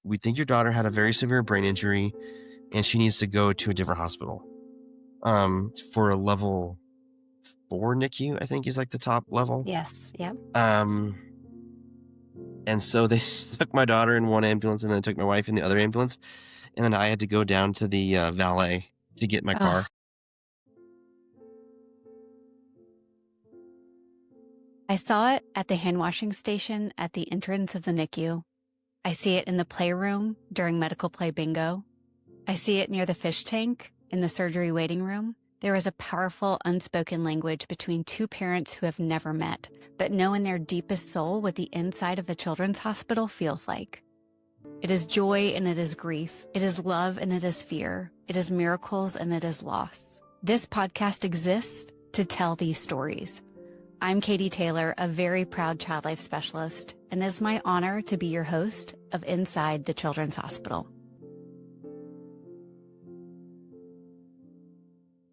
We think your daughter had a very severe brain injury and she needs to go to a different hospital. For a level 4 NICU, I think is like the top level. Yes. Yep. Um, and so they took my daughter in one ambulance and then took my wife in the other ambulance. And then I had to go down to the valet to get my Oh, car. I saw it at the hand washing station at the entrance of the NICU. I see it in the playroom during medical play bingo. I see it near the fish tank in the surgery waiting room. There is a powerful unspoken language between two parents who have never met, but know in their deepest soul what the inside of a children's hospital feels like. It is joy and it is grief. It is love and it is fear. It is miracles and it is loss. This podcast exists to tell these stories. I'm Katie Taylor, a very proud child life specialist, and it is my honor to be your host of Inside the Children's Hospital.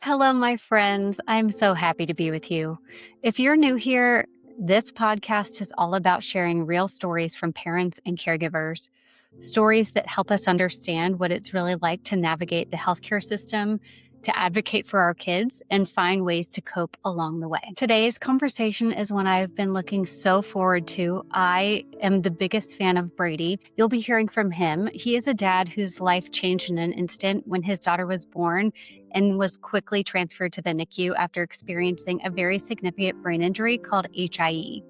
Hello, my friends. I'm so happy to be with you. If you're new here, this podcast is all about sharing real stories from parents and caregivers, stories that help us understand what it's really like to navigate the healthcare system, to advocate for our kids, and find ways to cope along the way. Today's conversation is one I've been looking so forward to. I am the biggest fan of Brady. You'll be hearing from him. He is a dad whose life changed in an instant when his daughter was born and was quickly transferred to the NICU after experiencing a very significant brain injury called HIE.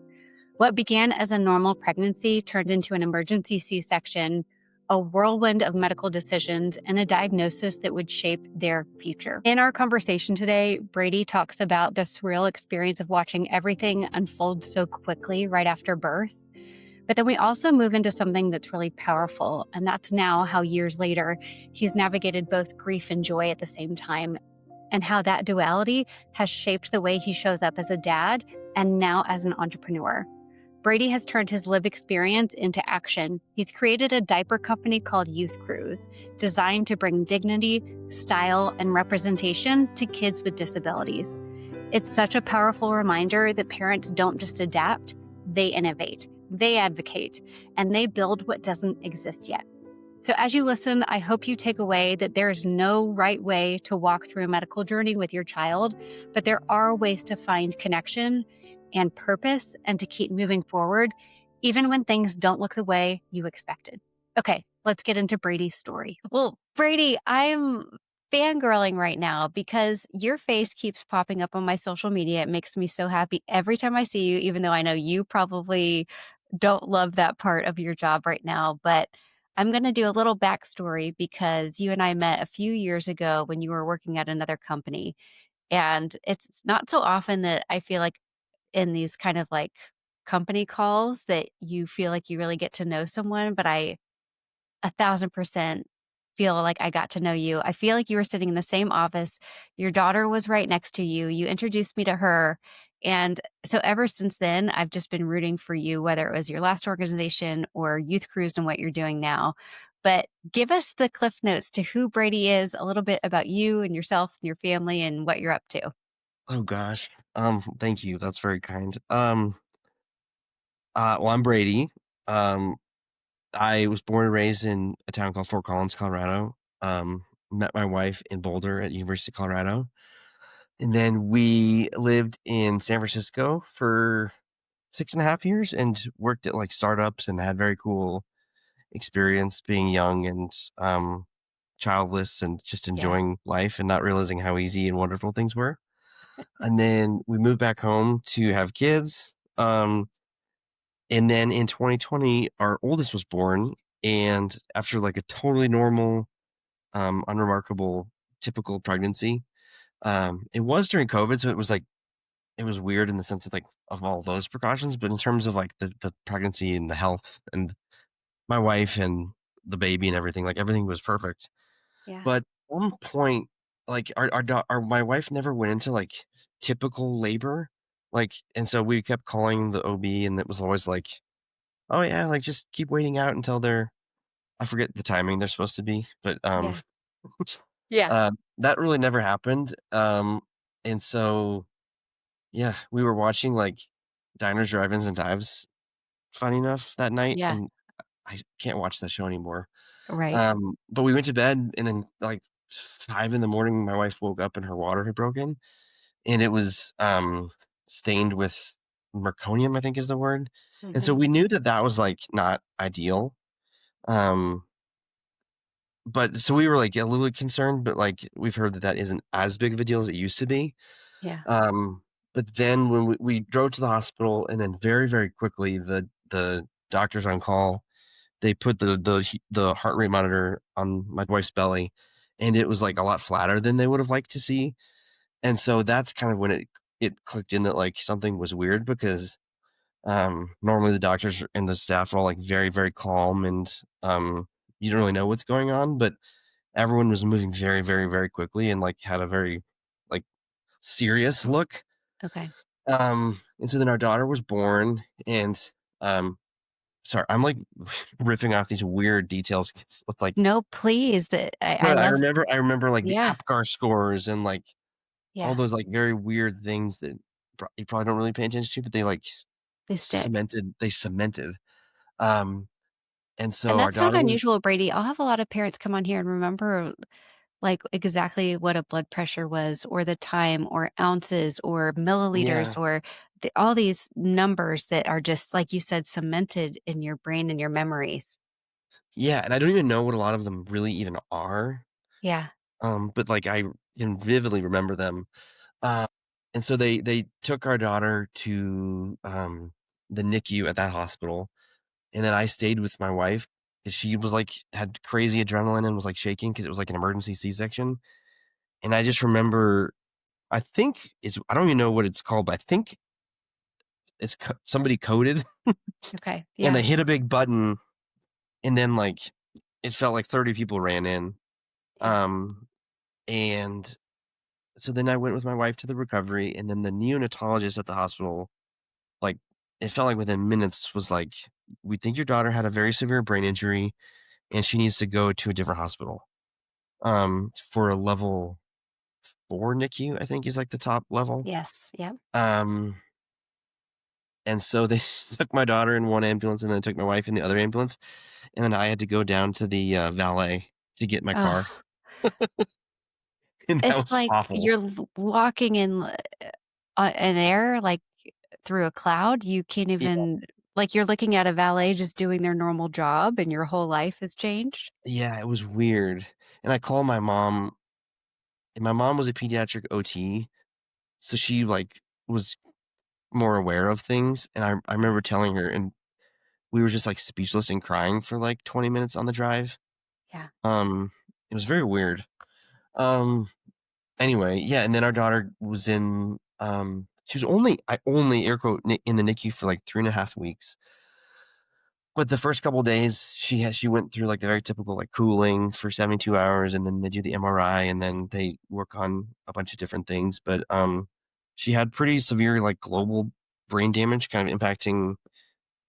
What began as a normal pregnancy turned into an emergency C-section, a whirlwind of medical decisions, and a diagnosis that would shape their future. In our conversation today, Brady talks about the surreal experience of watching everything unfold so quickly right after birth. But then we also move into something that's really powerful, and that's now how years later, he's navigated both grief and joy at the same time, and how that duality has shaped the way he shows up as a dad and now as an entrepreneur. Brady has turned his lived experience into action. He's created a diaper company called Youth Cruise, designed to bring dignity, style, and representation to kids with disabilities. It's such a powerful reminder that parents don't just adapt, they innovate, they advocate, and they build what doesn't exist yet. So as you listen, I hope you take away that there is no right way to walk through a medical journey with your child, but there are ways to find connection and purpose and to keep moving forward, even when things don't look the way you expected. Okay, let's get into Brady's story. Well, Brady, I'm fangirling right now because your face keeps popping up on my social media. It makes me so happy every time I see you, even though I know you probably don't love that part of your job right now. But I'm going to do a little backstory because you and I met a few years ago when you were working at another company. And it's not so often that I feel like in these kind of like company calls that you feel like you really get to know someone, but I 1,000% feel like I got to know you. I feel like you were sitting in the same office. Your daughter was right next to you. You introduced me to her. And so ever since then, I've just been rooting for you, whether it was your last organization or Youth Cruise and what you're doing now. But give us the cliff notes to who Brady is, a little bit about you and yourself and your family and what you're up to. Oh gosh. Thank you. That's very kind. Well, I'm Brady. Um, I was born and raised in a town called Fort Collins, Colorado. Met my wife in Boulder at University of Colorado. And then we lived in San Francisco for 6.5 years and worked at like startups and had very cool experience being young and childless and just Yeah. enjoying life and not realizing how easy and wonderful things were. And then we moved back home to have kids. And then in 2020, our oldest was born. And after like a totally normal, unremarkable, typical pregnancy, it was during COVID. So it was like, it was weird in the sense of like, of all those precautions. But in terms of like the pregnancy and the health and my wife and the baby and everything, like everything was perfect. Yeah. But at one point, like my wife never went into like typical labor. Like, and so we kept calling the OB and it was always like, oh yeah, like just keep waiting out until they're I forget the timing they're supposed to be, but Yeah. Yeah. that really never happened. And so yeah, we were watching like diners, drive-ins, and dives. Funny enough, that night, Yeah. and I can't watch that show anymore. Right. But we went to bed, and then, like, 5 in the morning, my wife woke up and her water had broken, and it was, stained with merconium, I think is the word, and so Mhm. we knew that that was, like, not ideal, um, but so we were, like, a little concerned, but, like, we've heard that that isn't as big of a deal as it used to be, Yeah. um, but then when we drove to the hospital, and then very, very quickly, the doctors on call, they put the heart rate monitor on my wife's belly, and it was, like, a lot flatter than they would have liked to see, and so that's kind of when it clicked in that, like, something was weird because, normally the doctors and the staff are all, like, very, very calm and, you don't really know what's going on, but everyone was moving very, very, very quickly and, like, had a very, like, serious look, Okay. and so then our daughter was born, and, um sorry, I'm, like, riffing off these weird details with, like, No, please. That I but love. I remember, like, the Yeah. APGAR scores and, like, all Yeah. those, like, very weird things that you probably don't really pay attention to, but they, like, They stick. cemented, um, and And so our that's not daughter was unusual, Brady. I'll have a lot of parents come on here and remember, like, exactly what a blood pressure was or the time or ounces or yeah, milliliters or all these numbers that are just, like you said, cemented in your brain and your memories. yeah, and I don't even know what a lot of them really even are, Yeah. but, like, I can vividly remember them, uh, and so they took our daughter to, the NICU at that hospital. And then I stayed with my wife because she was, like, had crazy adrenaline and was, like, shaking because it was, like, an emergency C-section, and I just remember I think it's I don't even know what it's called, but I think it's somebody coded, Okay. and they Yeah. hit a big button, and then, like, it felt like 30 people ran in, Yeah. um, and so then I went with my wife to the recovery, and then the neonatologist at the hospital, like, it felt like within minutes was like, "We think your daughter had a very severe brain injury, and she needs to go to a different hospital." For a level 4 NICU, I think is like the top level. Yes. Yeah. Um, and so they took my daughter in one ambulance and then took my wife in the other ambulance, and then I had to go down to the, valet to get my car, Oh, and that it's was like awful. you're walking in an air, like through a cloud. You can't Yeah, even, like, you're looking at a valet just doing their normal job and your whole life has changed. yeah, it was weird, and I called my mom, and my mom was a pediatric OT, so she, like, was more aware of things, and I Yeah. remember telling her, and we were just, like, speechless and crying for, like, 20 minutes on the drive. Yeah. Um, it was very weird. Um Anyway, yeah, and then our daughter was in, she was only I only air quote in the NICU for like 3.5 weeks. But the first couple days, she went through like the very typical like cooling for 72 hours, and then they do the MRI, and then they work on a bunch of different things. But she had pretty severe like global brain damage, kind of impacting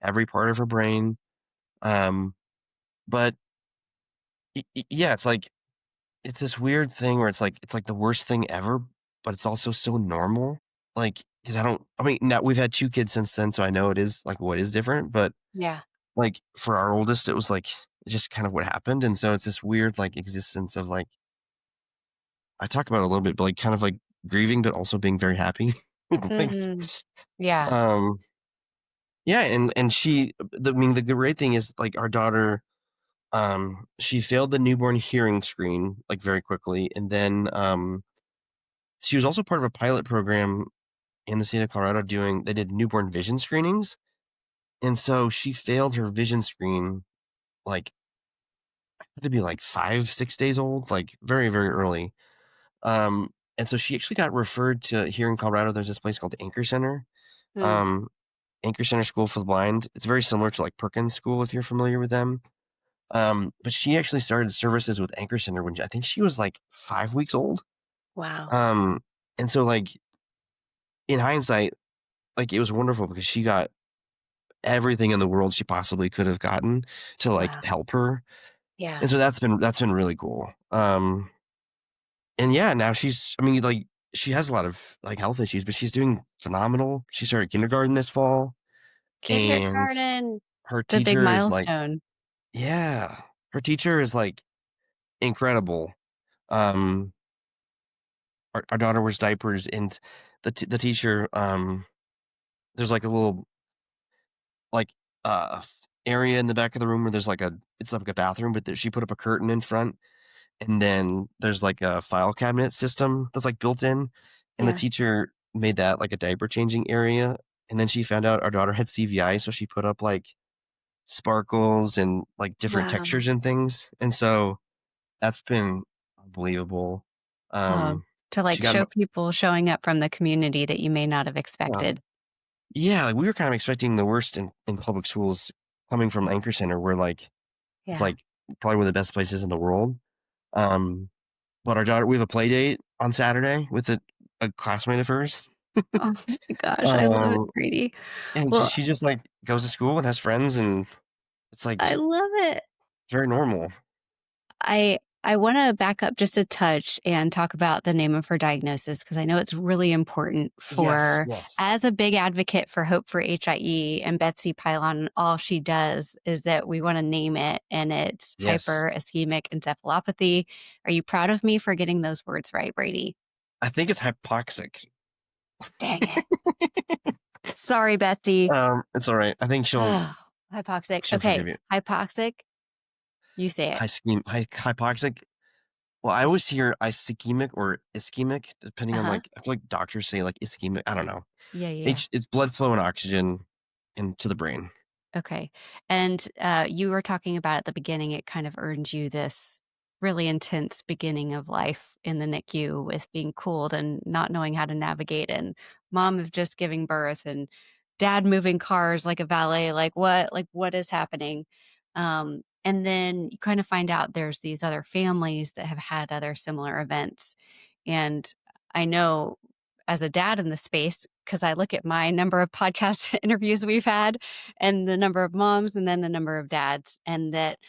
every part of her brain. Um, but yeah, it's this weird thing where it's like the worst thing ever, but it's also so normal. Like, because I mean, now we've had 2 kids since then, so I know it is, like, what is different, but, Yeah. like, for our oldest, it was, like, just kind of what happened, and so it's this weird, like, existence of, like I talk about it a little bit, but, like, kind of, like, grieving, but also being very happy. Like, Mhm. Yeah. um, yeah, and I mean, the great thing is, like, our daughter, she failed the newborn hearing screen, like, very quickly, and then, she was also part of a pilot program in the state of Colorado doing they did newborn vision screenings, and so she failed her vision screen, like, had to be, like, 5, 6 days old, like, very, very early, and so she actually got referred to here in Colorado, there's this place called Anchor Center, Mm. um, Anchor Center School for the Blind. It's very similar to, like, Perkins School, if you're familiar with them, but she actually started services with Anchor Center when I think she was, like, 5 weeks old, Wow. um, and so, like, in hindsight, like, it was wonderful because she got everything in the world she possibly could have gotten to, like, Wow. help her, Yeah. and so that's been really cool, and yeah, now she's I mean, like, she has a lot of, like, health issues, but she's doing phenomenal. She started kindergarten this fall, and Kindergarten, her the big teacher is, like milestone. Yeah. Her teacher is, like, incredible. Um, our daughter wears diapers, and the teacher, there's, like, a little, like, area in the back of the room where there's, like, a it's like a bathroom, but there she put up a curtain in front, and then there's, like, a file cabinet system that's, like, built in, and the Yeah. teacher made that, like, a diaper changing area, and then she found out our daughter had CVI, so she put up, like, sparkles and, like, different Wow. textures and things, and so that's been unbelievable. Oh, Um, to, she like, got show him people showing up from the community that you may not have uh, expected. yeah, like, we were kind of expecting the worst in public schools coming from Anchor Center where, like, it's, Yeah. like, probably one of the best places in the world. Um, but our daughter we have a play date on Saturday with a classmate of hers. Oh my gosh, I love it, Um, Brady. and Well, she just, like, goes to school and has friends, and it's, like, I love it. very normal. I wanna back up just a touch and talk about the name of her diagnosis because I know it's really important Yes, for yes, as a big advocate for Hope for HIE and Betsy Pylon, all she does is that we wanna name it, and it's yes. hyper-ischemic encephalopathy. Are you proud of me for getting those words right, Brady? I think it's hypoxic. Dang it. Sorry, Betsy. It's alright. I think Hypoxic. she'll Okay, forgive you. hypoxic, you say it. Hypoxic. Well, I always hear ischemic or ischemic, depending on, Uh-huh. like I feel like doctors say, like, ischemic, I don't know. Yeah, yeah, yeah. It's blood flow and oxygen into the brain. Okay. And you were talking about at the beginning, it kind of earned you this really intense beginning of life in the NICU with being cooled and not knowing how to navigate, and mom of just giving birth and dad moving cars like a valet. Like, what is happening? And then you kind of find out there's these other families that have had other similar events. And I know as a dad in the space, because I look at my number of podcast interviews we've had and the number of moms and then the number of dads, and that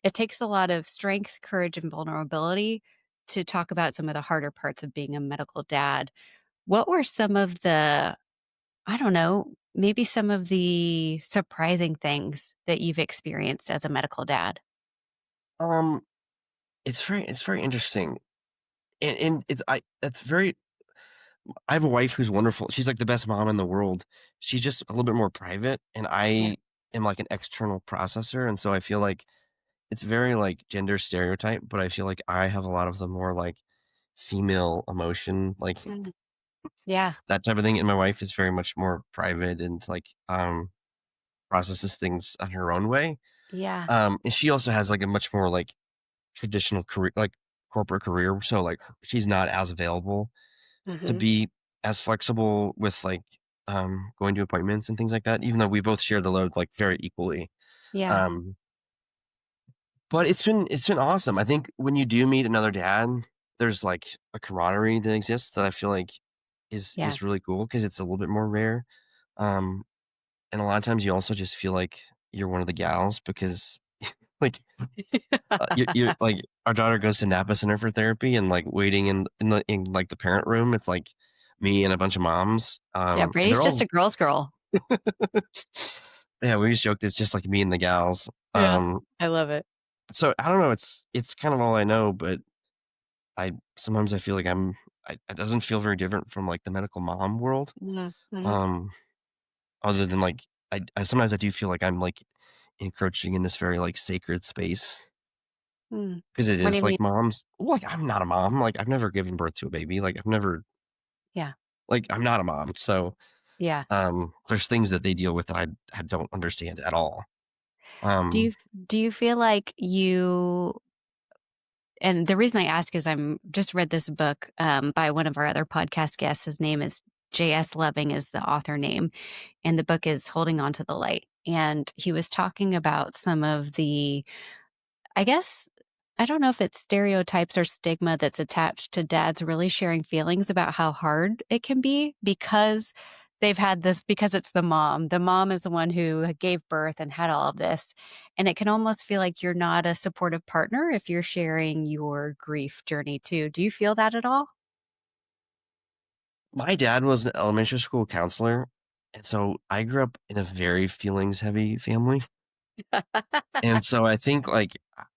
it takes a lot of strength, courage, and vulnerability to talk about some of the harder parts of being a medical dad. What were some of the, I don't know, maybe some of the surprising things that you've experienced as a medical dad? Um, it's very interesting, and it's very I have a wife who's wonderful. She's, like, the best mom in the world. She's just a little bit more private, and Yeah. I am, like, an external processor, and so I feel like it's very, like, gender stereotype, but I feel like I have a lot of the more, like, female emotion, like, Mm. Yeah. that type of thing, and my wife is very much more private and, like, processes things on her own way. Yeah. And she also has, like, a much more, like, traditional career like, corporate career, so, like, she's not as available to Hmm. be as flexible with, like, going to appointments and things like that, even though we both share the load, like, very equally. Yeah. Um, but it's been awesome. I think when you do meet another dad, there's, like, a camaraderie that exists that I feel like Yeah. is really cool because it's a little bit more rare. Um, and a lot of times you also just feel like you're one of the gals because, like, you're like, our daughter goes to Napa Center for therapy and, like, waiting in, like, the parent room, it's, like, me and a bunch of moms, Yeah. and Brady's they're just all a girl's girl. yeah, we just joked it's just, like, me and the gals, Yeah. I love it. so I don't know, it's kind of all I know, but I sometimes I feel like it doesn't feel very different from, like, the medical mom world, Mhm. um, other than, like, I sometimes I do feel like I'm, like, encroaching in this very, like, sacred space. Mm. 'Cause it What do is, you mean? like, moms like, I'm not a mom, like, I've never given birth to a baby, like, I've never Yeah. like, I'm not a mom, so, Yeah. there's things that they deal with that I don't understand at all. Do you Um, do you feel like you and the reason I ask is I'm just read this book by one of our other podcast guests. His name is J.S. Loving is the author name, and the book is Holding On to the Light. And he was talking about some of the I guess I don't know if it's stereotypes or stigma that's attached to dads really sharing feelings about how hard it can be because they've had this because it's the mom. The mom is the one who gave birth and had all of this. And it can almost feel like you're not a supportive partner if you're sharing your grief journey too. Do you feel that at all? my dad was an elementary school counselor, and so I grew up in a very feelings-heavy family. And so I think, like,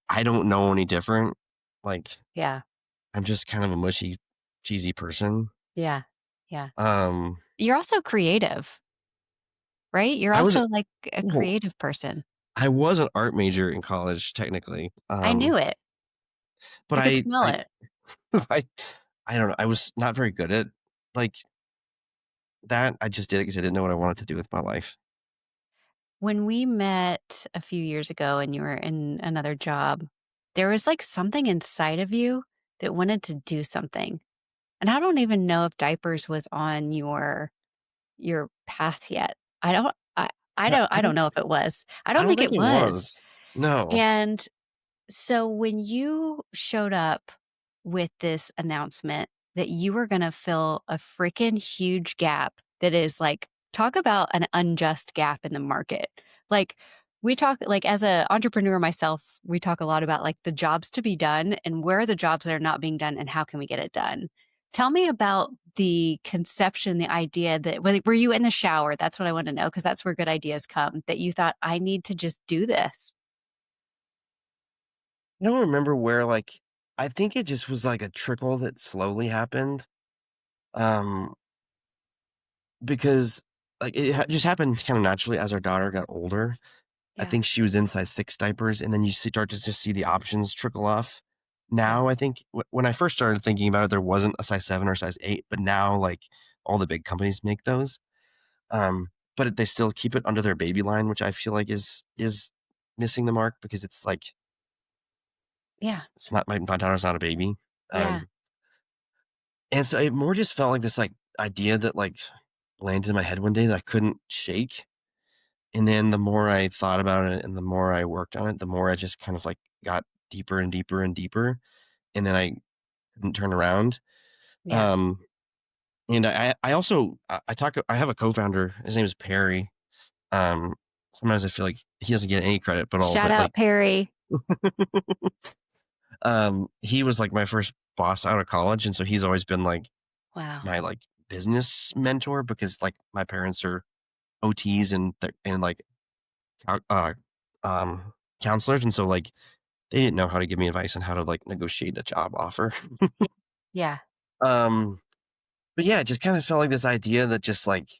I don't know any different. Like, Yeah. I'm just kind of a mushy, cheesy person. Yeah. Yeah. Um, You're also creative, right? You're I was also like a well, creative person. I was an art major in college technically, I knew it. but I could smell it. I I don't know, I was not very good at, like, that. I just did it because I didn't know what I wanted to do with my life. When we met a few years ago and you were in another job, there was like something inside of you that wanted to do something. And I don't even know if diapers was on your path yet. I don't I Yeah, I don't know if it was. I I don't don't think think it it was. was. No. And so when you showed up with this announcement that you were gonna fill a freaking huge gap that is like talk about an unjust gap in the market. Like we talk like as a entrepreneur myself, we talk a lot about like the jobs to be done and where are the jobs that are not being done and how can we get it done. Tell me about the conception, the idea that were you in the shower? That's what I want to know because that's where good ideas come. That you thought I need to just do this. I don't remember where, like, I think it just was, like, a trickle that slowly happened, um, because, like, it just happened kinda naturally as our daughter got older. I Yeah. think she was in size 6 diapers, and then you start to just see the options trickle off. Yeah. Now, I think when I first started thinking about it, there wasn't a size 7 or size 8, but now, like, all the big companies make those, but they still keep it under their baby line, which I feel like is missing the mark because it's like Yeah. it's not my daughter's not a baby, Yeah. um, and so it more just felt like this, like, idea that, like, landed in my head one day that I couldn't shake. And then the more I thought about it and the more I worked on it, the more I just kind of, like, got deeper and deeper and deeper, and then I couldn't turn around. Yeah. Um, and I also I have a co-founder, his name is Perry. Um, Sometimes I feel like he doesn't get any credit but all, Shout but, out like, Perry. he was, like, my first boss out of college, and so he's always been, like, Wow. my, like, business mentor because, like, my parents are OTs and, like, cou counselors, and so, like, they didn't know how to give me advice on how to, like, negotiate a job offer. Y yeah. Um, but yeah, it just kinda felt like this idea that just, like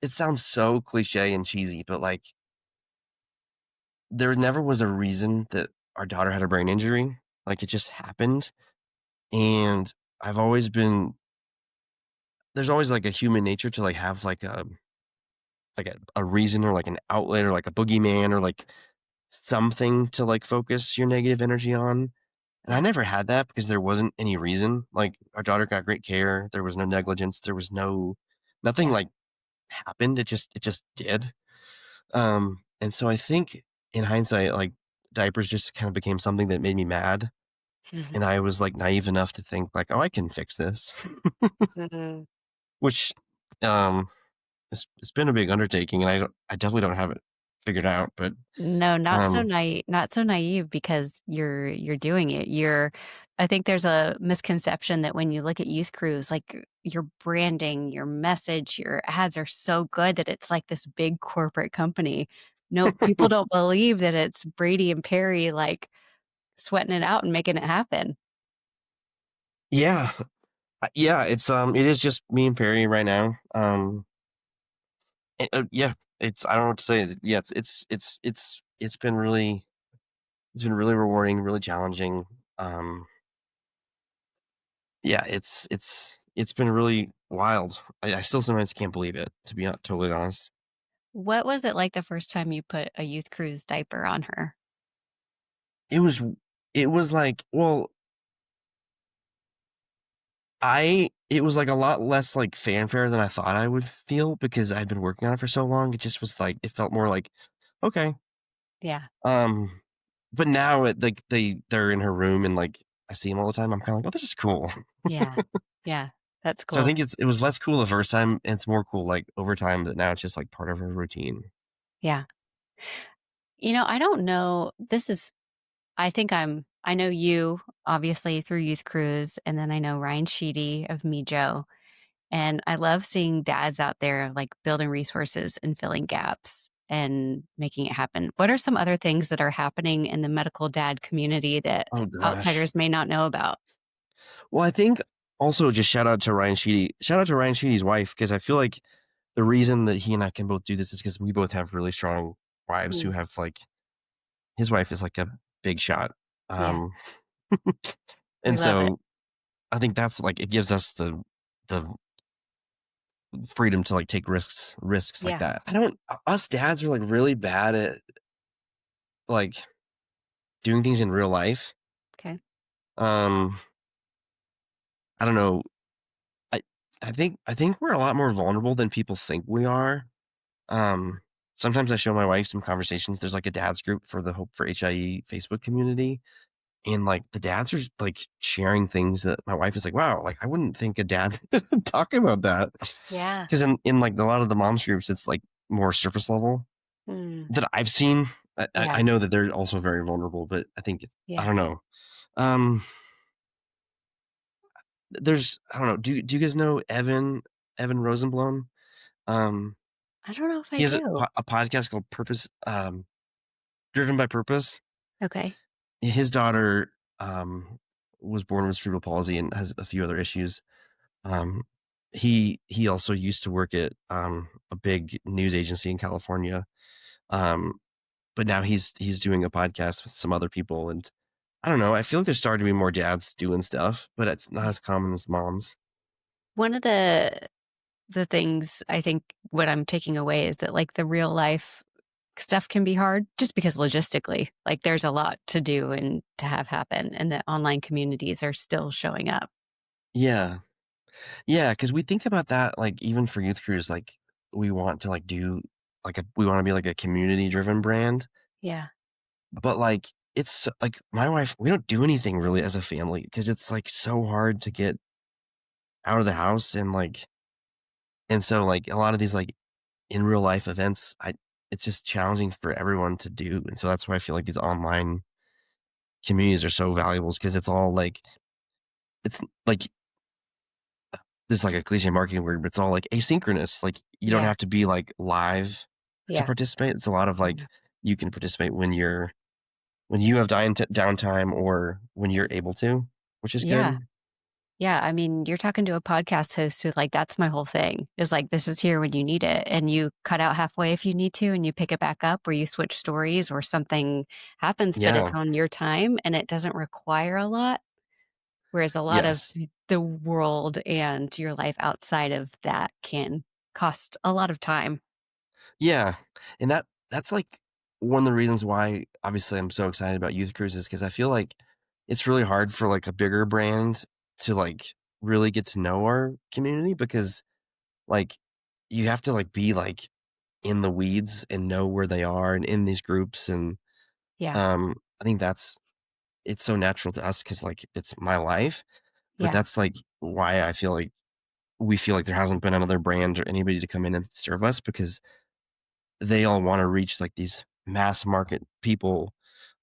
it sounds so cliche and cheesy, but, like, there never was a reason that our daughter had a brain injury. Like, it just happened, and I've always been there's always, like, a human nature to, like, have, like a reason or, like, an outlet or, like, a boogeyman or, like, something to, like, focus your negative energy on. And I Yeah. never had that because there wasn't any reason. Like, our daughter got great care, there was no negligence, there was nothing, Yeah. like, happened, it just did. And so I think in hindsight, like, diapers just kind of became something that made me mad, Mhm. and I was, like, naive enough to think, like, "Oh, I can fix this." Mhm. Which, um, it's been a big undertaking, and I definitely don't have it figured out, but, No, um not so naive because you're doing it. You're I think there's a misconception that when you look at youth crews, like, your branding, your message, your ads are so good that it's like this big corporate company. No, people don't believe that it's Brady and Perry, like, sweating it out and making it happen. Yeah. Yeah, it is just me and Perry right now, yeah, it's I don't know what to say. Yeah, it's been really rewarding, really challenging. Um, yeah, it's been really wild. I still sometimes can't believe it, to be totally honest. What was it like the first time you put a youth crew's diaper on her? It was it was like, well, it was like a lot less like fanfare than I thought I would feel because I'd been working on it for so long. It just was like it felt more like okay. Yeah. Um, but now like they're in her room and like I see them all the time. I'm kind of like, oh, this is cool. Yeah. Yeah. That's So I cool. think it was less cool the first time, and it's more cool, like, over time that now it's just, like, part of her routine. Yeah. I don't know. I know you obviously through Youth Cruise, and then I know Ryan Sheedy of Me Joe. And I love seeing dads out there like building resources and filling gaps. and making it happen. What are some other things that are happening in the medical dad community that Oh gosh. outsiders may not know about? Well, I think also just shout out to Ryan Sheedy. Shout out to Ryan Sheedy's wife because I feel like the reason that he and I can both do this is because we both have really strong wives who Mm, have like his wife is like a big shot. yeah, Um, we and love it. so I think that's like it gives us the freedom to like take risks like Yeah. that. I don't us dads are like really bad at like doing things in real life. Okay. Um, I don't know. I I think we're a lot more vulnerable than people think we are. Um, Sometimes I show my wife some conversations. There's like a dads group for the Hope for HIE Facebook community. And like the dads are like sharing things that my wife is like, wow, like I wouldn't think a dad would talk about that. Yeah. Because in like a lot of the moms groups, it's like more surface level Mm, that I've seen. I yeah. know that they're also very vulnerable, but I think I Yeah. don't know. Um, there's I don't know. Do you guys know Evan Rosenblum? Um, I don't know if I he has do. a podcast called Purpose, Driven by Purpose. Okay. His daughter was born with cerebral palsy and has a few other issues. Um, he also used to work at a big news agency in California. Um, but now he's doing a podcast with some other people, and I don't know. I feel like there's starting to be more dads doing stuff, but it's not as common as moms. One of the things I think what I'm taking away is that like the real life stuff can be hard just because logistically, like there's a lot to do and to have happen and the online communities are still showing up. Yeah, yeah, because we think about that like even for youth crews, like we want to like do like we want to be like a community driven brand, Yeah. but like it's like my wife, we don't do anything really as a family because it's like so hard to get out of the house and so like a lot of these like in real life events, I it's just challenging for everyone to do, and so that's why I feel like these online communities are so valuable because it's all like it's like this is like a cliche marketing word, but it's all like asynchronous. Like you don't Yeah. have to be like live to Yeah. participate. It's a lot of like Yeah. you can participate when you have downtime or when you're able to, which is Yeah. good. Yeah. I mean, you're talking to a podcast host who, like, that's my whole thing is like, this is here when you need it. And you cut out halfway if you need to, and you pick it back up, or you switch stories, or something happens, but it's Yeah. on your time and it doesn't require a lot. Whereas a lot of Yes. the world and your life outside of that can cost a lot of time. Yeah, and that's, like, one of the reasons why, obviously, I'm so excited about youth cruises because I feel like it's really hard for, like, a bigger brand to, like, really get to know our community because, like, you have to, like, be, like, in the weeds and know where they are and in these groups, and, Yeah. I think that's it's so natural to us because like, it's my life, but Yeah. that's, like, why I feel like we feel like there hasn't been another brand or anybody to come in and serve us because they all wanna reach, like, these mass market people,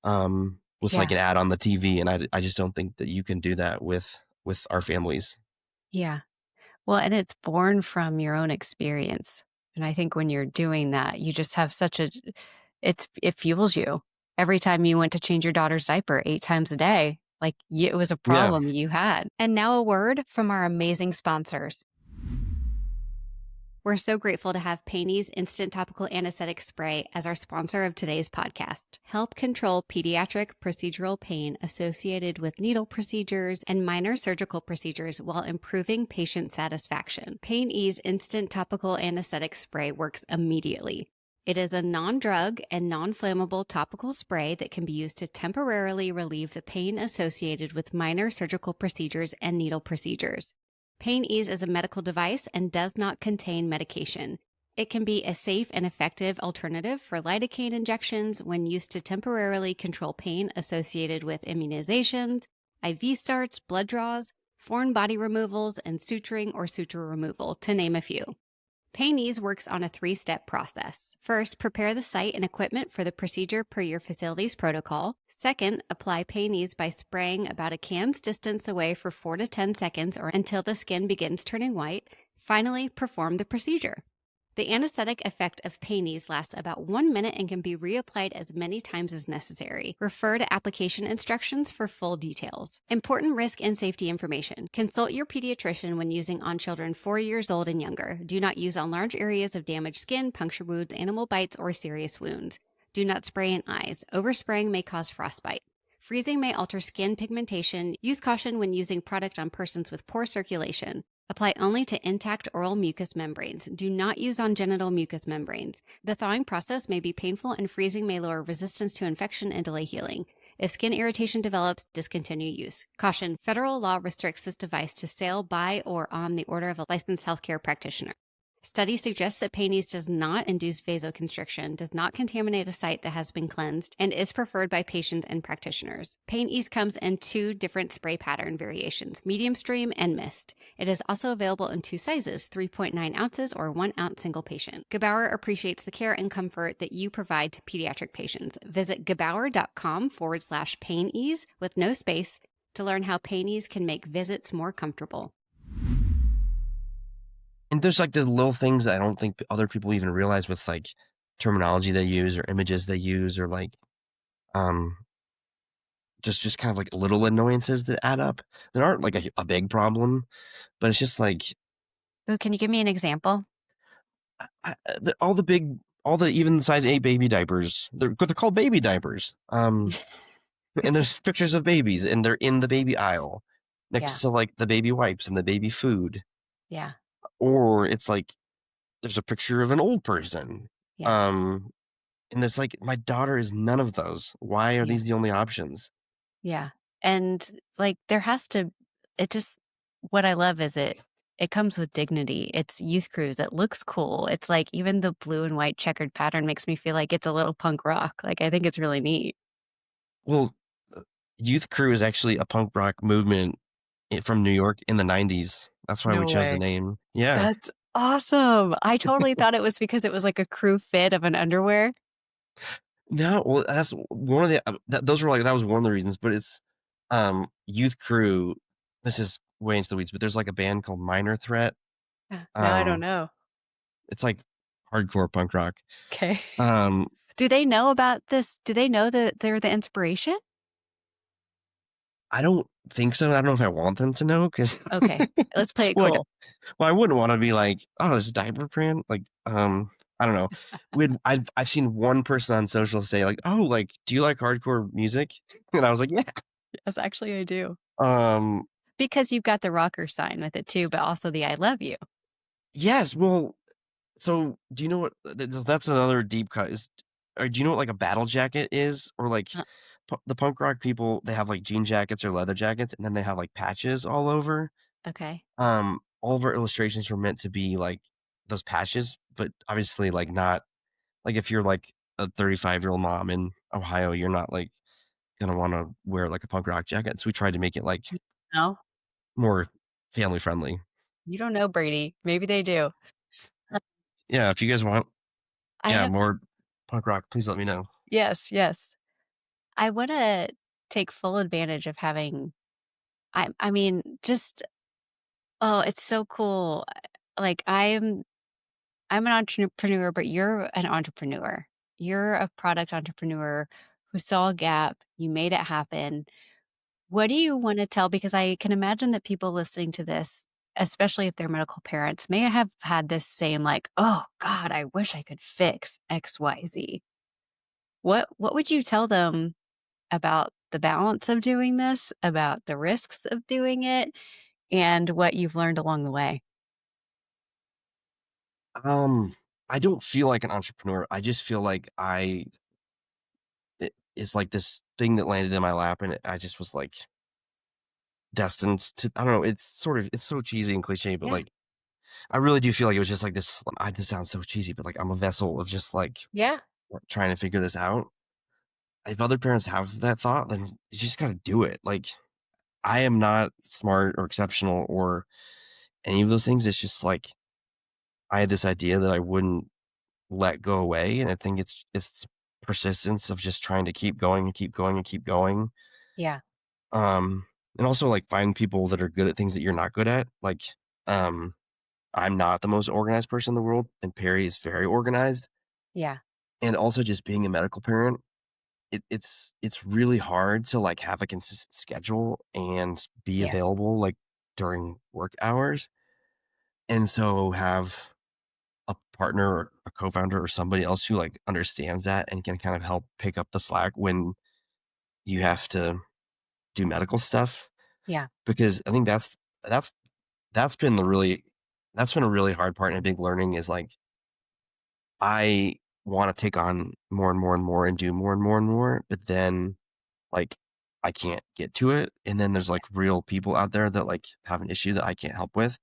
with, like, Yeah. an ad on the TV, and I just don't think that you can do that with our families. Yeah. Well, and it's born from your own experience. And I think when you're doing that, you just have such a it fuels you. Every time you went to change your daughter's diaper 8 times a day, like it was a Yeah. problem you had. And now a word from our amazing sponsors. We're so grateful to have Payne's Instant Topical Anesthetic Spray as our sponsor of today's podcast. Help control pediatric procedural pain associated with needle procedures and minor surgical procedures while improving patient satisfaction. Payne's Instant Topical Anesthetic Spray works immediately. It is a non-drug and non-flammable topical spray that can be used to temporarily relieve the pain associated with minor surgical procedures and needle procedures. Pain Ease is a medical device and does not contain medication. It can be a safe and effective alternative for lidocaine injections when used to temporarily control pain associated with immunizations, IV starts, blood draws, foreign body removals, and suturing or suture removal, to name a few. Paynees works on a 3-step process. First, prepare the site and equipment for the procedure per your facility's protocol. Second, apply Paynees by spraying about a can's distance away for 4 to 10 seconds or until the skin begins turning white. Finally, perform the procedure. The anesthetic effect of pain ease lasts about 1 minute and can be reapplied as many times as necessary. Refer to application instructions for full details. Important risk and safety information. Consult your pediatrician when using on children 4 years old and younger. Do not use on large areas of damaged skin, puncture wounds, animal bites, or serious wounds. Do not spray in eyes. Overspraying may cause frostbite. Freezing may alter skin pigmentation. Use caution when using product on persons with poor circulation. Apply only to intact oral mucous membranes. Do not use on genital mucous membranes. The thawing process may be painful and freezing may lower resistance to infection and delay healing. If skin irritation develops, discontinue use. Caution: federal law restricts this device to sale by or on the order of a licensed healthcare practitioner. Studies suggest that pain ease does not induce vasoconstriction, does not contaminate a site that has been cleansed, and is preferred by patients and practitioners. Pain ease comes in 2 different spray pattern variations, medium stream and mist. It is also available in 2 sizes, 3.9 ounces or 1 ounce single patient. Gebauer appreciates the care and comfort that you provide to pediatric patients. Visit gebauer.com/pain ease with no space to learn how pain ease can make visits more comfortable. And there's like the little things that I don't think other people even realize with like terminology they use or images they use or like um just kind of like little annoyances that add up. That aren't like a big problem, but it's just like Ooh, can you give me an example? all the big, all the even size 8 baby diapers. They're called baby diapers. And there's pictures of babies, and they're in the baby aisle Yeah, next to like the baby wipes and the baby food, yeah, or it's like there's a picture of an old person. yeah, Um, and it's like my daughter is none of those. Why are yeah. these the only options? Yeah, and it's like there has to it just what I love is it comes with dignity. It's youth crews, it looks cool. It's like even the blue and white checkered pattern makes me feel like it's a little punk rock. Like, I think it's really neat. Well, Youth Crew is actually a punk rock movement from New York in the 90s. That's why we No chose the way. name. Yeah. That's awesome. I totally thought it was because it was like a crew fit of an underwear. No, well, that's one of the those were like that was one of the reasons, but it's Youth Crew. This is way into the weeds, but there's like a band called Minor Threat. Now I don't Um, know. it's like hardcore punk rock. Okay. Um, Do they know about this? Do they know that they're the inspiration? I don't think so. I don't know if I want them to know because, Okay. Let's play it well, like, cool. well, I wouldn't want to be like, oh, this diaper brand. Like, I don't know. I've seen one person on social say like, oh, like, do you like hardcore music? And I was like, yeah. Yes, actually I do. Um, Because you've got the rocker sign with it too, but also the I love you. yes. Well, so do you know what? That's another deep cut. Is or do you know what like a battle jacket is? Or like Uh, the punk rock people, they have like jean jackets or leather jackets, and then they have like patches all over. okay. All of our illustrations were meant to be like those patches, but obviously like not like if you're like a 35-year-old mom in Ohio, you're not like gonna want to wear like a punk rock jacket. So we tried to make it like No, more family friendly. you don't know Brady. Maybe they do. Uh, Yeah, if you guys want, I yeah, have more punk rock, please let me know. yes, yes. I wanna take full advantage of having I mean, just oh, it's so cool. Like, I'm an entrepreneur, but you're an entrepreneur. You're a product entrepreneur who saw a gap, you made it happen. What do you wanna tell because I can imagine that people listening to this, especially if they're medical parents, may have had this same like, "Oh god, I wish I could fix XYZ." What would you tell them about the balance of doing this, about the risks of doing it, and what you've learned along the way? Um, I don't feel like an entrepreneur. I just feel like it's like this thing that landed in my lap, and I just was like destined to. I don't know. It's so cheesy and cliche, but Yeah. like I really do feel like it was just like this. This sounds so cheesy, but like I'm a vessel of just like Yeah. trying to figure this out. If other parents have that thought, then you just got to do it. Like I am not smart or exceptional or any of those things. It's just like I had this idea that I wouldn't let go away, and I think it's persistence of just trying to keep going and keep going and keep going. Yeah. And also like find people that are good at things that you're not good at. Like, um, I'm not the most organized person in the world, and Perry is very organized. Yeah. And also just being a medical parent, it's really hard to, like, have a consistent schedule and be Yeah. available, like, during work hours, and so have a partner or a co-founder or somebody else who, like, understands that and can kind of help pick up the slack when you have to do medical stuff, Yeah. because I think that's that's been the really that's been a really hard part and a big learning is, like, I wanna take on more and more and more and do more and more and more, but then, like, I can't get to it, and then there's, like, real people out there that, like, have an issue that I can't help with.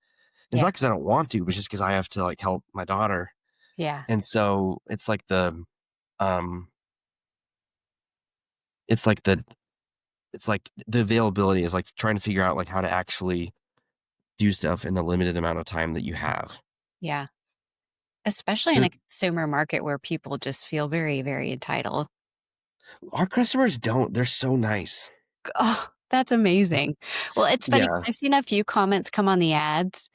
It's Yeah. not because I don't want to, but just because I have to, like, help my daughter, Yeah. and so um, it's like the it's like the availability is, like, trying to figure out, like, how to actually do stuff in the limited amount of time that you have. Yeah. Especially in a 'Cause consumer market where people just feel very, very entitled. our customers don't, they're so nice. Oh, that's amazing. Well, it's funny 'cause Yeah. I've seen a few comments come on the ads,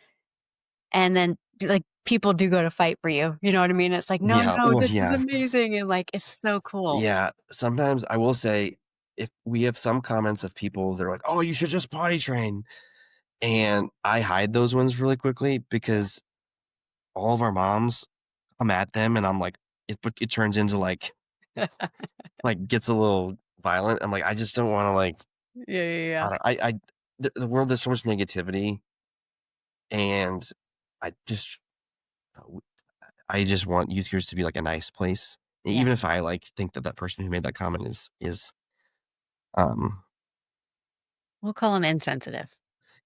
and then, like, people do go to fight for you, you know what I mean? It's like, "No, Yeah, no, well, this is yeah. amazing," and, like, it's so cool. Yeah, sometimes I will say, if we have some comments of people, they're like, "Oh, you should just potty train," and I hide those ones really quickly because all of our moms come at them, and I'm like it turns into, like, gets a little violent. I'm like, I just don't wanna, like Yeah, yeah, yeah. I don't I the world has so much negativity, and I just I just want youth groups to be, like, a nice place, Yeah. even if I, like, think that that person who made that comment um, We'll call them insensitive,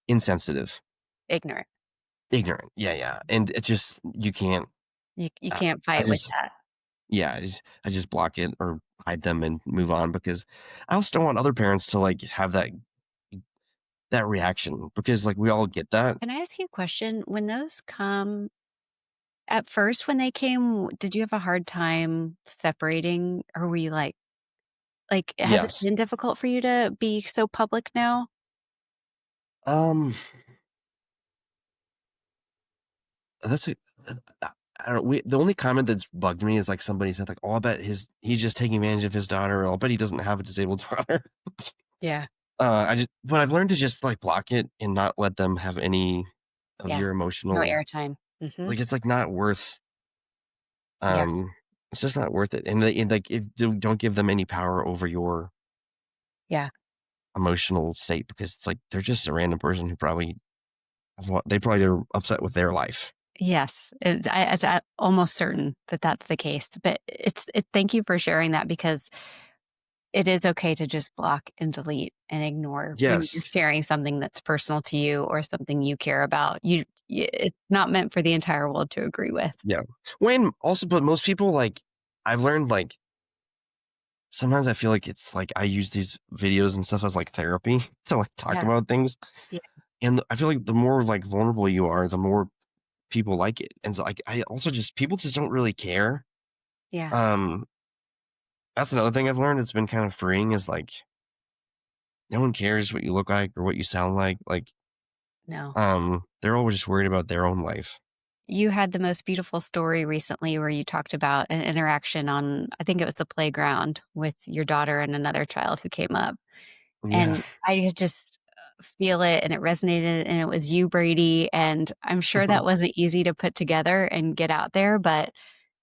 insensitive. ignorant. Ignorant, yeah, yeah, and it just you can't You I can't I fight with just that. yeah, I just block it or hide them and move on because I also don't want other parents to, like, have that reaction because, like, we all get that. Can I ask you a question? When those come at first when they came, did you have a hard time separating, or were you like, has it Yes. been difficult for you to be so public now? Um, that's a I don't we the only comment that's bugged me is, like, somebody said, like, "Oh, I bet he's just taking advantage of his daughter, or I'll bet he doesn't have a disabled daughter." Yeah. But I've learned to just, like, block it and not let them have any of Yeah. your No emotional airtime. Mhm. like, it's, like, not worth Yeah. it's just not worth it, and, like, don't give them any power over your Yeah. emotional state because it's, like, they're just a random person who probably they probably are upset with their life. Yes. It's almost certain that that's the case, but thank you for sharing that because it is okay to just block and delete and ignore when you're Yes. sharing something that's personal to you or something you care about. It's not meant for the entire world to agree with. Yeah. When also but most people, like I've learned, like, sometimes I feel like it's, like, I use these videos and stuff as, like, therapy to, like, talk Yeah. about things, Yeah. and I feel like the more, like, vulnerable you are, the more people like it, and so, like, I also just people just don't really care. Yeah. Um, that's another thing I've learned, it's been kind of freeing is, like, no one cares what you look like or what you sound like, No. they're always just worried about their own life. You had the most beautiful story recently where you talked about an interaction on, I think it was the playground with your daughter and another child who came up. Yeah. And I could just feel it and it resonated and it was you, Brady. And I'm sure that wasn't easy to put together and get out there. But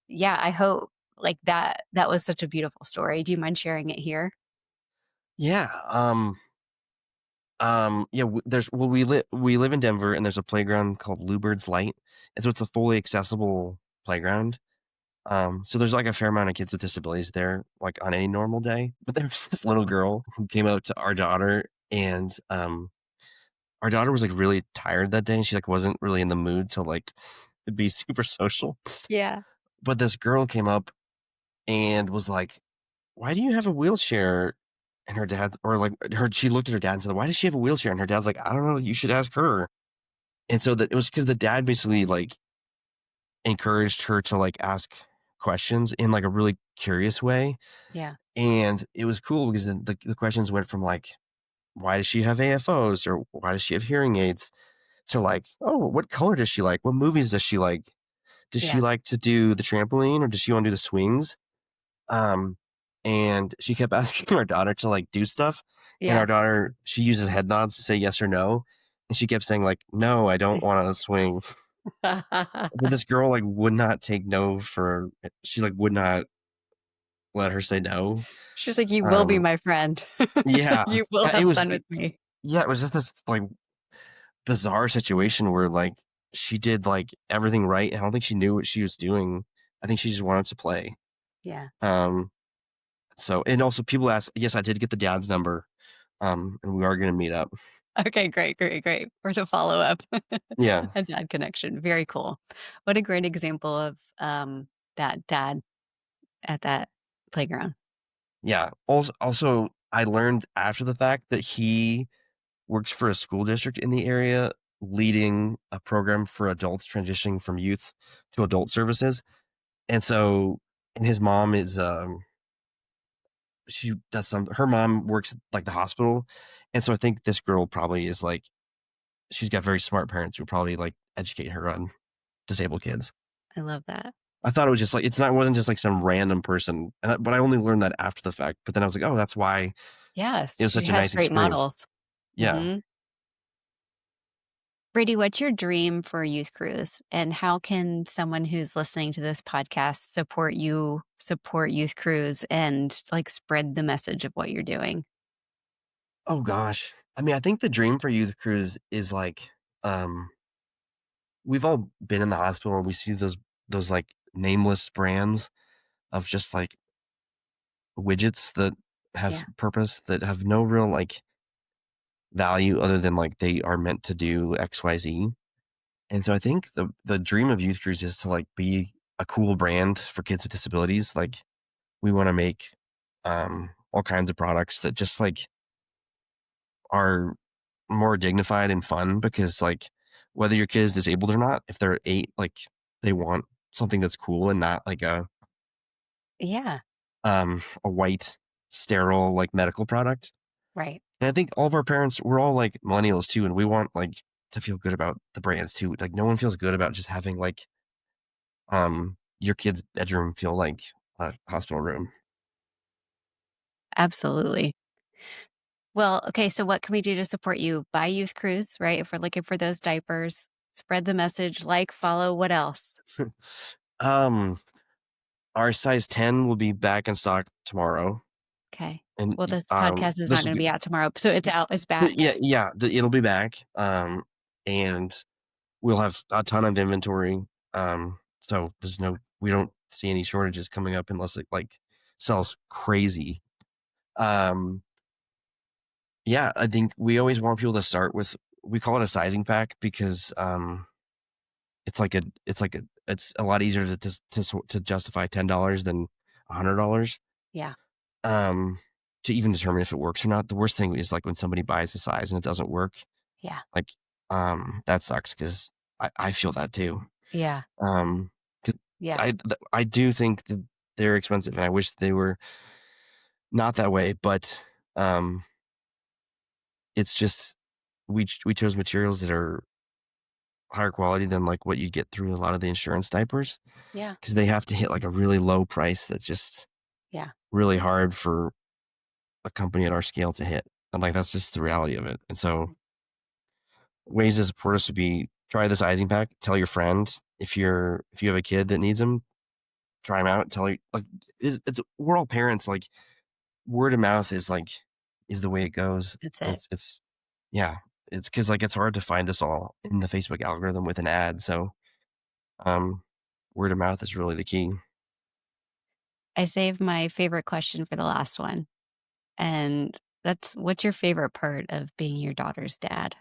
yeah, I hope like that was such a beautiful story. Do you mind sharing it here? Yeah, yeah, we live in Denver, and there's a playground called Bluebird's Light, and so it's a fully accessible playground. So there's, like, a fair amount of kids with disabilities there, like, on any normal day, but there's this little girl who came out to our daughter, and, our daughter was, like, really tired that day, and she, like, wasn't really in the mood to, like, be super social, Yeah. but this girl came up and was like, "Why do you have a wheelchair?" And her dad or, like, her she looked at her dad and said, "Why does she have a wheelchair?" And her dad's like, "I don't know, you should ask her." And so that it was because the dad basically, like, encouraged her to, like, ask questions in, like, a really curious way, Yeah. and it was cool because the questions went from, like, "Why does she have AFOs?" or "Why does she have hearing aids?" to like, oh, what color does she like? What movies does she like? Does she Yeah. like to do the trampoline or does she want to do the swings? Um, and she kept asking our daughter to like do stuff, and our Yeah. daughter, she uses head nods to say yes or no, and she kept saying like, "No, I don't want to swing." But this girl like would not take no for. She like would not let her say no. She's like, "You will be Um, my friend. yeah, You will it have was. fun with me." Yeah, it was just this like bizarre situation where like she did like everything right. I don't think she knew what she was doing. I think she just wanted to play. Yeah. Um, so and also people ask, yes, I did get the dad's number. And we are gonna meet up. Okay, great, great, great. For the follow-up. Yeah, A dad connection. Very cool. What a great example of, that dad at that playground. yeah. Also, I learned after the fact that he works for a school district in the area, leading a program for adults transitioning from youth to adult services. And so, and his mom is, she does some. Her mom works at, like the hospital, and so I think this girl probably is like, she's got very smart parents who probably like educate her on disabled kids. I love that. I thought it was just like it wasn't just like some random person, but I only learned that after the fact. But then I was like, oh, that's why Yes, it was she such a has nice great experience. models. Yeah. Mhm. Brady, what's your dream for a youth cruise? And how can someone who's listening to this podcast support youth cruise and like spread the message of what you're doing? Oh gosh. I mean, I think the dream for youth cruise is like, um, we've all been in the hospital and we see those like nameless brands of just like widgets that have Yeah. purpose that have no real like value other than like they are meant to do XYZ. And so I think the dream of youth cruise is to like be a cool brand for kids with disabilities. Like we want to make all kinds of products that just like are more dignified and fun because like whether your kid is disabled or not, if they're 8, like they want something that's cool and not like Yeah. a white sterile like medical product. Right. And I think all of our parents, we're all like millennials too, and we want like to feel good about the brands too. Like no one feels good about just having like your kid's bedroom feel like a hospital room. Absolutely. Well, okay, so what can we do to support you? Buy Youth Cruise, right? If we're looking for those diapers, spread the message, like, follow, what else? um our size 10 will be back in stock tomorrow. Okay. And Well, this podcast is this not will going to be be out tomorrow, so it's out, it's back. yeah, yeah, it'll be back. And we'll have a ton of inventory. So we don't see any shortages coming up unless it like sells crazy. Um, yeah, I think we always want people to start with, we call it a sizing pack because it's a lot easier to justify $10 than $100. Yeah. Um, to even determine if it works or not. The worst thing is like when somebody buys the size and it doesn't work. Yeah. Like, that sucks because I feel that too. Yeah. Um, 'Cause Yeah. I do think that they're expensive, and I wish they were not that way, but, um, it's just we chose materials that are higher quality than, like, what you get through a lot of the insurance diapers Yeah. because they have to hit, like, a really low price that's just Yeah. really hard for a company at our scale to hit, and, like, that's just the reality of it, and so ways to support us would be try the sizing pack, tell your friend if you have a kid that needs them, try them out, tell you like, we're all parents, like, word of mouth is like is the way it goes. That's And it. it's yeah, it's because like it's hard to find us all in the Facebook algorithm with an ad. So um, word of mouth is really the key. I saved my favorite question for the last one. And that's what's your favorite part of being your daughter's dad?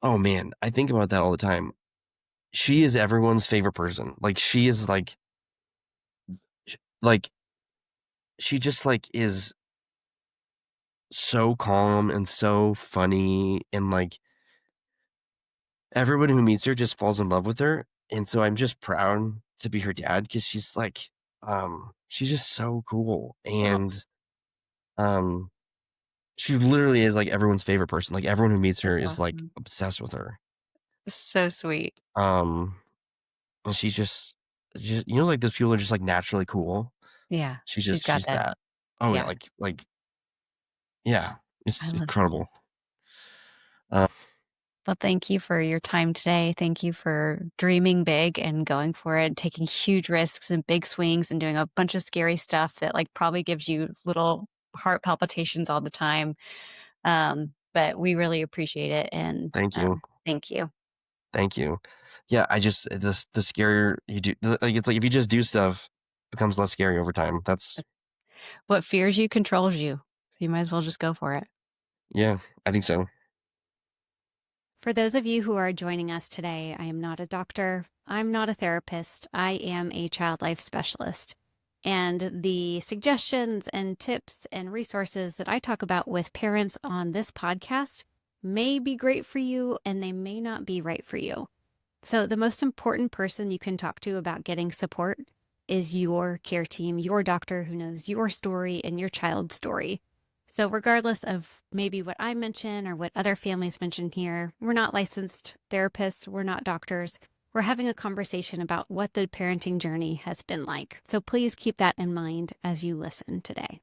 Oh man, I think about that all the time. She is everyone's favorite person. Like she is like she just like is so calm and so funny and like everyone who meets her just falls in love with her. And so I'm just proud to be her dad because she's like she's just so cool Oh, and um She literally is like everyone's favorite person. Like everyone who meets her That's is like awesome. obsessed with her. So sweet. Um, and she's just like those people are just like naturally cool. Yeah, she's got She's that. that. Oh yeah, Yeah, yeah, I it's love. incredible. Uh, Well, thank you for your time today. Thank you for dreaming big and going for it, taking huge risks and big swings and doing a bunch of scary stuff that like probably gives you little heart palpitations all the time. But we really appreciate it and Thank you, thank you. thank you. Yeah, I just the scarier you do, like it's like if you just do stuff, it becomes less scary over time. That's What fears you controls you. So you might as well just go for it. yeah, I think so. For those of you who are joining us today, I am not a doctor. I'm not a therapist. I am a child life specialist. And the suggestions and tips and resources that I talk about with parents on this podcast may be great for you and they may not be right for you. So, the most important person you can talk to about getting support is your care team, your doctor who knows your story and your child's story. So, regardless of maybe what I mention or what other families mention here, we're not licensed therapists, we're not doctors. We're having a conversation about what the parenting journey has been like. So, please keep that in mind as you listen today.